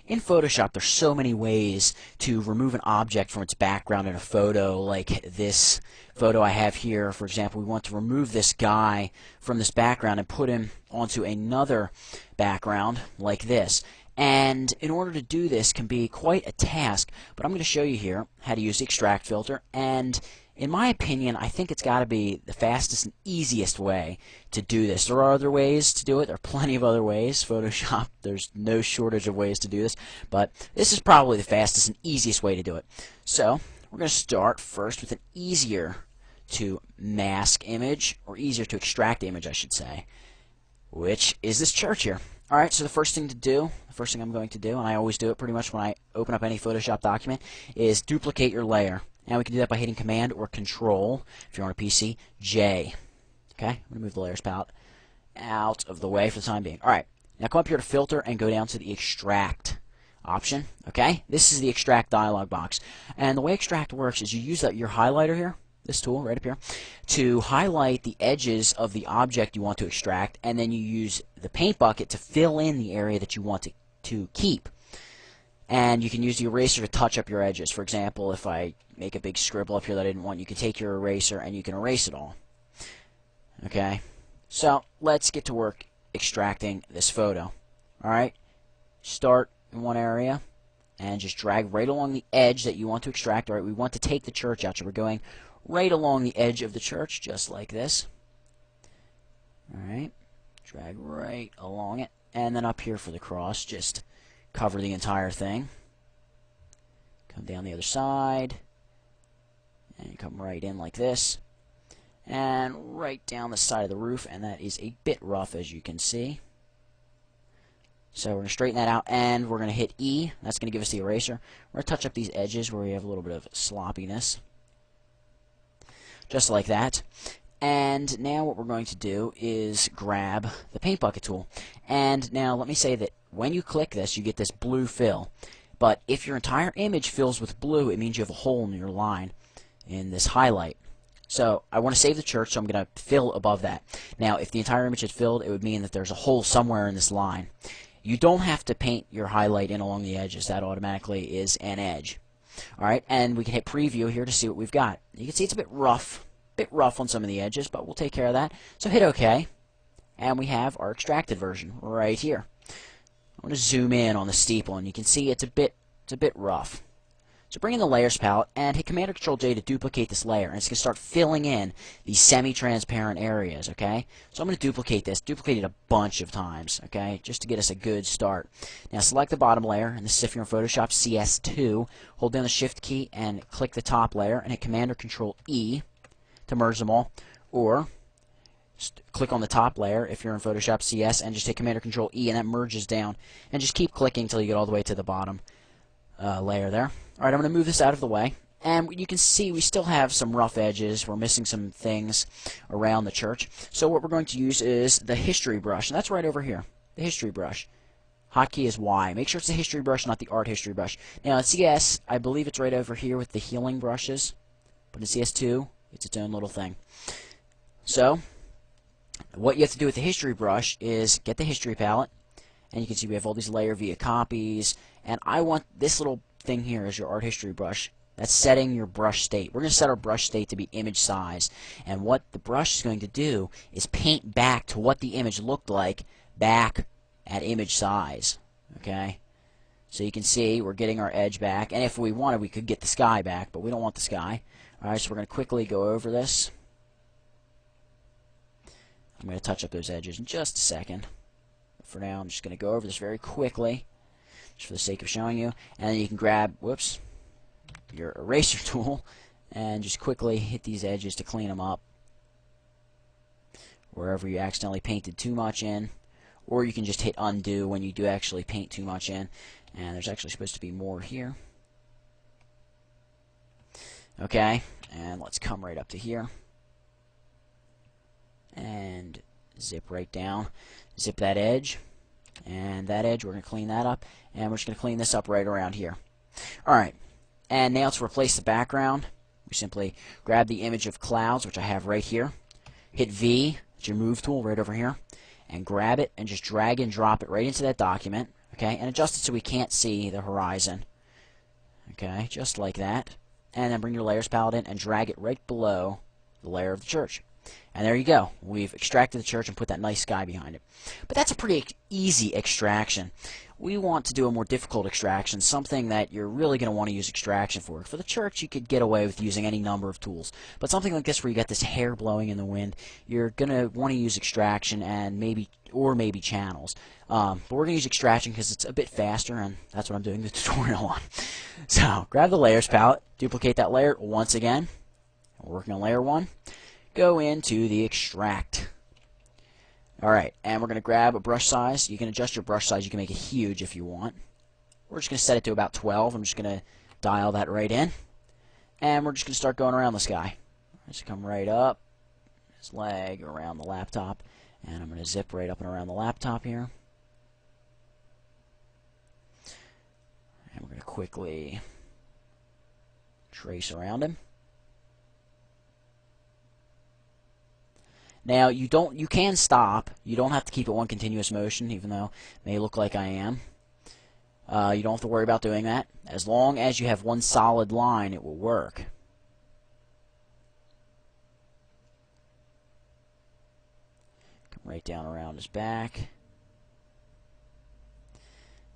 In Photoshop, there's so many ways to remove an object from its background in a photo, like this photo I have here. For example, we want to remove this guy from this background and put him onto another background like this. And in order to do this can be quite a task, but I'm going to show you here how to use the extract filter. And in my opinion, I think it's got to be the fastest and easiest way to do this. There are other ways to do it. There are plenty of other ways. Photoshop, there's no shortage of ways to do this, but this is probably the fastest and easiest way to do it. So we're going to start first with an easier to mask image, or easier to extract image, I should say, which is this church here. Alright, so the first thing I'm going to do, and I always do it pretty much when I open up any Photoshop document, is duplicate your layer. And we can do that by hitting Command or Control, if you're on a PC, J. Okay, I'm going to move the layers palette out of the way for the time being. Alright, now come up here to Filter and go down to the Extract option. Okay, this is the Extract dialog box. And the way Extract works is you use your highlighter here, this tool right up here, to highlight the edges of the object you want to extract, and then you use the paint bucket to fill in the area that you want to keep. And you can use the eraser to touch up your edges. For example, if I make a big scribble up here that I didn't want, you can take your eraser and you can erase it all. Okay, so let's get to work extracting this photo. Alright, start in one area and just drag right along the edge that you want to extract. Alright, we want to take the church out, so we're going right along the edge of the church, just like this. Alright, drag right along it, and then up here for the cross, just cover the entire thing. Come down the other side, and come right in like this, and right down the side of the roof, and that is a bit rough, as you can see. So we're going to straighten that out, and we're going to hit E. That's going to give us the eraser. We're going to touch up these edges where we have a little bit of sloppiness, just like that. And now what we're going to do is grab the paint bucket tool. And now let me say that when you click this, you get this blue fill. But if your entire image fills with blue, it means you have a hole in your line in this highlight. So I want to save the church, so I'm going to fill above that. Now, if the entire image had filled, it would mean that there's a hole somewhere in this line. You don't have to paint your highlight in along the edges. That automatically is an edge. Alright, and we can hit preview here to see what we've got. You can see it's a bit rough on some of the edges, but we'll take care of that. So hit OK, and we have our extracted version right here. I'm going to zoom in on the steeple, and you can see it's a bit rough. So bring in the Layers palette and hit Command or Control J to duplicate this layer, and it's going to start filling in these semi-transparent areas, okay? So I'm going to duplicate it a bunch of times, okay, just to get us a good start. Now select the bottom layer, and this is if you're in Photoshop, CS2. Hold down the Shift key and click the top layer, and hit Command or Control E to merge them all, or click on the top layer if you're in Photoshop CS and just hit Command or Control E, and that merges down, and just keep clicking until you get all the way to the bottom layer there. Alright, I'm going to move this out of the way, and you can see we still have some rough edges. We're missing some things around the church. So what we're going to use is the history brush, and that's right over here, the history brush. Hotkey is Y. Make sure it's the history brush, not the art history brush. Now in CS, I believe it's right over here with the healing brushes, but in CS2, it's its own little thing. So what you have to do with the history brush is get the history palette, and you can see we have all these layer via copies, and I want this little thing here as your art history brush. That's setting your brush state. We're going to set our brush state to be image size, and what the brush is going to do is paint back to what the image looked like back at image size. Okay, so you can see we're getting our edge back, and if we wanted, we could get the sky back, but we don't want the sky. Alright, so we're going to quickly go over this. I'm going to touch up those edges in just a second. But for now, I'm just going to go over this very quickly, just for the sake of showing you. And then you can grab, whoops, your eraser tool, and just quickly hit these edges to clean them up wherever you accidentally painted too much in. Or you can just hit undo when you do actually paint too much in. And there's actually supposed to be more here. Okay, and let's come right up to here. And zip right down. Zip that edge. And that edge, we're going to clean that up. And we're just going to clean this up right around here. Alright, and now to replace the background, we simply grab the image of clouds, which I have right here. Hit V, it's your move tool right over here. And grab it and just drag and drop it right into that document. okay, and adjust it so we can't see the horizon. Okay, just like that. And then bring your layers palette in and drag it right below the layer of the church. And there you go. We've extracted the church and put that nice sky behind it. But that's a pretty easy extraction. We want to do a more difficult extraction, something that you're really going to want to use extraction for. For the church, you could get away with using any number of tools. But something like this where you got this hair blowing in the wind, you're going to want to use extraction and maybe channels. But we're going to use extraction because it's a bit faster, and that's what I'm doing the tutorial on. So grab the layers palette, duplicate that layer once again. We're working on layer 1. Go into the extract. Alright, and we're going to grab a brush size. You can adjust your brush size. You can make it huge if you want. We're just going to set it to about 12. I'm just going to dial that right in. And we're just going to start going around this guy. Just come right up, his leg, around the laptop. And I'm going to zip right up and around the laptop here. And we're going to quickly trace around him. Now, you can stop. You don't have to keep it one continuous motion, even though it may look like I am. You don't have to worry about doing that. As long as you have one solid line, it will work. Come right down around his back.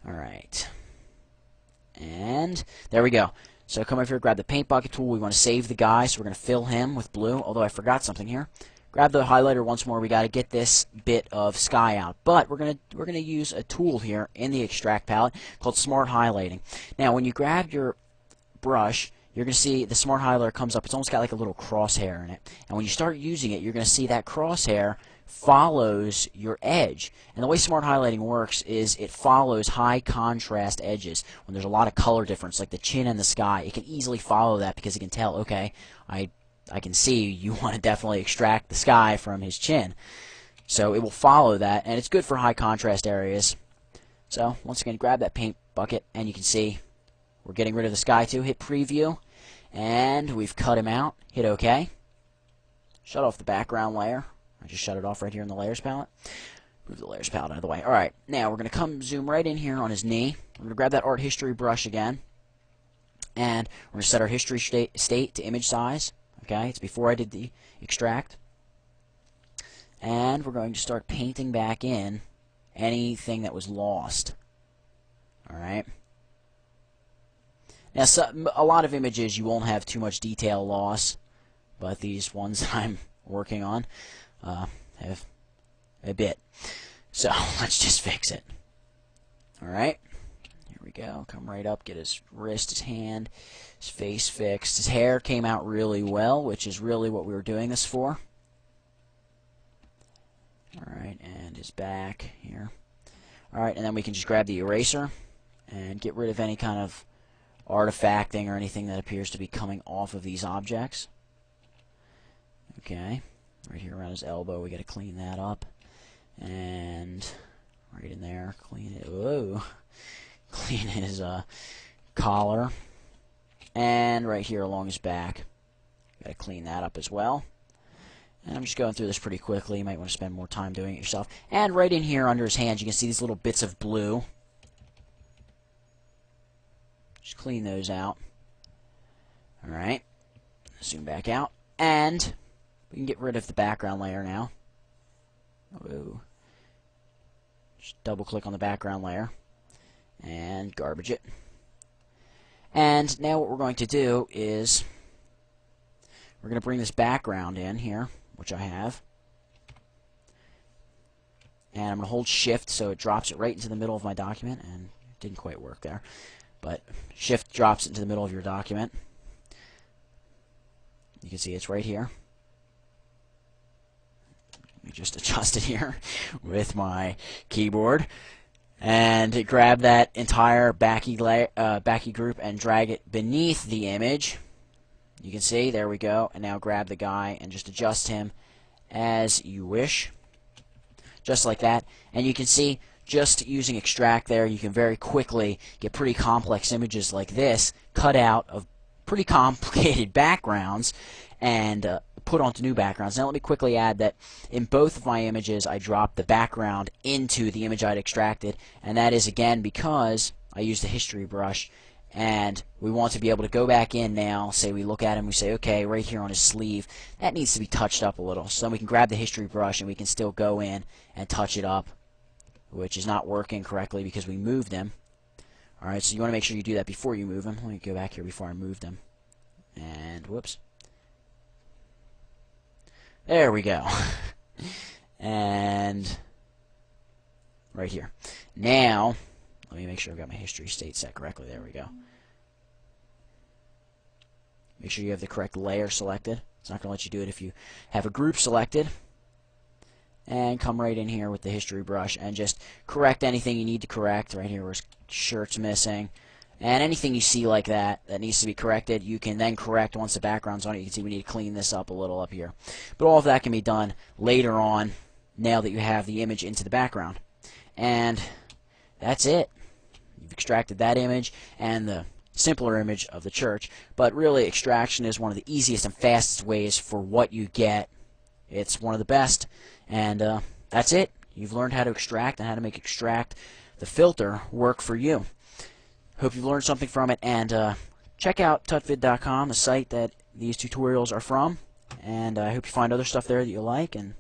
Alright. And there we go. So come over here, grab the paint bucket tool. We want to save the guy, so we're going to fill him with blue, although I forgot something here. Grab the highlighter once more. We got to get this bit of sky out, but we're gonna use a tool here in the extract palette called Smart Highlighting. Now, when you grab your brush, you're gonna see the Smart Highlighter comes up. It's almost got like a little crosshair in it, and when you start using it, you're gonna see that crosshair follows your edge. And the way Smart Highlighting works is it follows high contrast edges. When there's a lot of color difference, like the chin and the sky, it can easily follow that because it can tell, okay, I can see you want to definitely extract the sky from his chin. So it will follow that, and it's good for high contrast areas. So once again, grab that paint bucket, and you can see we're getting rid of the sky too. Hit preview, and we've cut him out. Hit OK. Shut off the background layer. I just shut it off right here in the layers palette. Move the layers palette out of the way. Alright, now we're going to come zoom right in here on his knee. We're going to grab that art history brush again, and we're going to set our history state to image size. Okay, it's before I did the extract. And we're going to start painting back in anything that was lost. Alright. Now, a lot of images you won't have too much detail loss, but these ones that I'm working on have a bit. So, let's just fix it. Alright. Here we go. Come right up, get his wrist, his hand, his face fixed. His hair came out really well, which is really what we were doing this for. Alright, and his back here. Alright, and then we can just grab the eraser and get rid of any kind of artifacting or anything that appears to be coming off of these objects. Okay, right here around his elbow, we got to clean that up. And right in there, clean it. Whoa. Clean his collar. And right here along his back, got to clean that up as well. And I'm just going through this pretty quickly. You might want to spend more time doing it yourself. And right in here under his hands, you can see these little bits of blue. Just clean those out. Alright. Zoom back out. And we can get rid of the background layer now. Whoa. Just double click on the background layer. And garbage it. And now what we're going to do is we're going to bring this background in here, which I have. And I'm going to hold Shift so it drops it right into the middle of my document. And it didn't quite work there. But Shift drops it into the middle of your document. You can see it's right here. Let me just adjust it here with my keyboard. And grab that entire backy group and drag it beneath the image. You can see, there we go. And now grab the guy and just adjust him as you wish. Just like that. And you can see, just using extract there, you can very quickly get pretty complex images like this cut out of pretty complicated backgrounds and put onto new backgrounds. Now let me quickly add that in both of my images I dropped the background into the image I'd extracted, and that is again because I used the history brush, and we want to be able to go back in now. Say we look at him, we say, okay, right here on his sleeve, that needs to be touched up a little. So then we can grab the history brush and we can still go in and touch it up, which is not working correctly because we moved him. Alright, so you want to make sure you do that before you move him. Let me go back here before I moved him. And whoops. There we go. And right here. Now, let me make sure I've got my history state set correctly. There we go. Make sure you have the correct layer selected. It's not going to let you do it if you have a group selected. And come right in here with the history brush and just correct anything you need to correct. Right here where his shirt's missing. And anything you see like that that needs to be corrected, you can then correct once the background's on it. You can see we need to clean this up a little up here. But all of that can be done later on, now that you have the image into the background. And that's it. You've extracted that image and the simpler image of the church. But really, extraction is one of the easiest and fastest ways for what you get. It's one of the best. And that's it. You've learned how to extract and how to make extract the filter work for you. Hope you've learned something from it, and check out tutvid.com, the site that these tutorials are from, and I hope you find other stuff there that you like, and